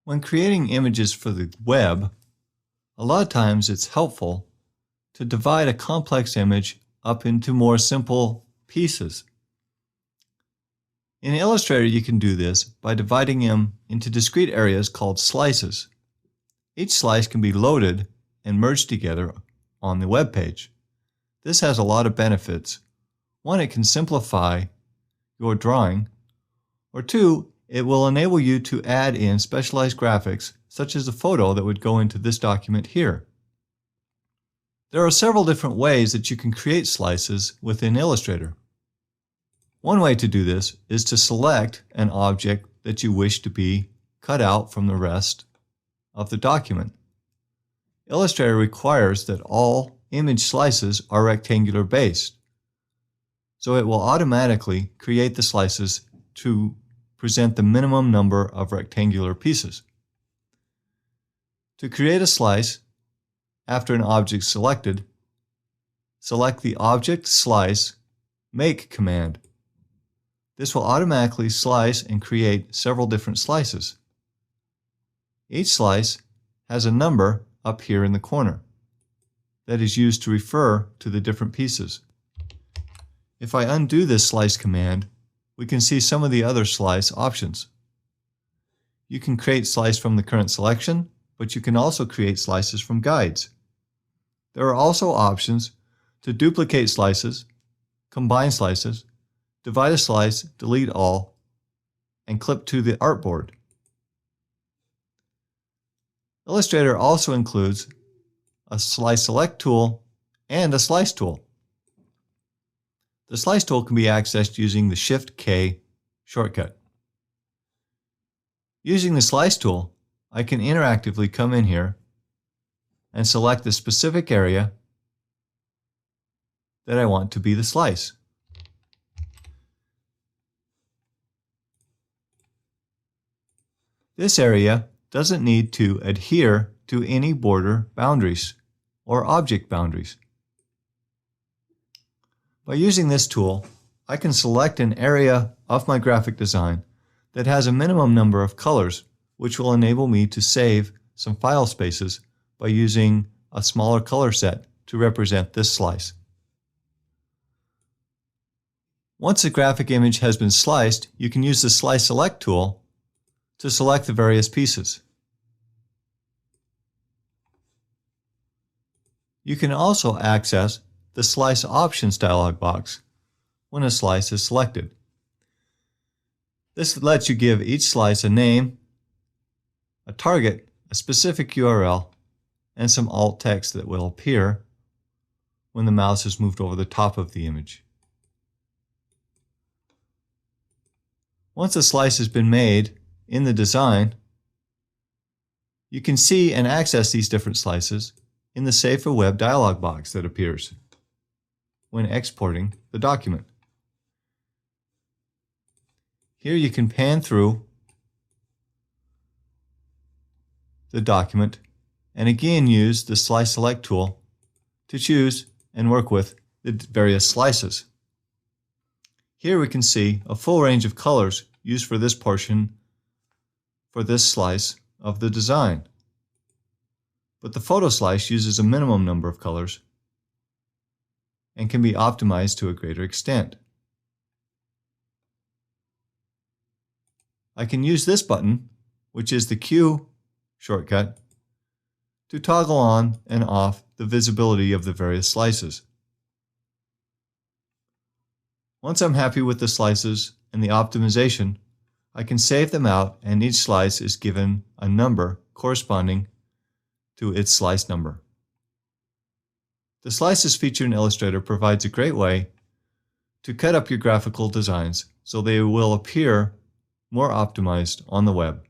When creating images for the web, a lot of times it's helpful to divide a complex image up into more simple pieces. In Illustrator, you can do this by dividing them into discrete areas called slices. Each slice can be loaded and merged together on the web page. This has a lot of benefits. One, it can simplify your drawing, or two, it will enable you to add in specialized graphics such as a photo that would go into this document here. There are several different ways that you can create slices within Illustrator. One way to do this is to select an object that you wish to be cut out from the rest of the document. Illustrator requires that all image slices are rectangular based, so it will automatically create the slices to present the minimum number of rectangular pieces. To create a slice, after an object is selected, select the Object Slice Make command. This will automatically slice and create several different slices. Each slice has a number up here in the corner that is used to refer to the different pieces. If I undo this slice command, we can see some of the other slice options. You can create slice from the current selection, but you can also create slices from guides. There are also options to duplicate slices, combine slices, divide a slice, delete all, and clip to the artboard. Illustrator also includes a Slice Select tool and a Slice tool. The Slice tool can be accessed using the Shift-K shortcut. Using the Slice tool, I can interactively come in here and select the specific area that I want to be the slice. This area doesn't need to adhere to any border boundaries or object boundaries. By using this tool, I can select an area of my graphic design that has a minimum number of colors, which will enable me to save some file spaces by using a smaller color set to represent this slice. Once a graphic image has been sliced, you can use the Slice Select tool to select the various pieces. You can also access the Slice Options dialog box when a slice is selected. This lets you give each slice a name, a target, a specific URL, and some alt text that will appear when the mouse is moved over the top of the image. Once a slice has been made in the design, you can see and access these different slices in the Save for Web dialog box that appears when exporting the document. Here you can pan through the document and again use the Slice Select tool to choose and work with the various slices. Here we can see a full range of colors used for this portion, for this slice of the design. But the photo slice uses a minimum number of colors and can be optimized to a greater extent. I can use this button, which is the Q shortcut, to toggle on and off the visibility of the various slices. Once I'm happy with the slices and the optimization, I can save them out and each slice is given a number corresponding to its slice number. The Slices feature in Illustrator provides a great way to cut up your graphical designs so they will appear more optimized on the web.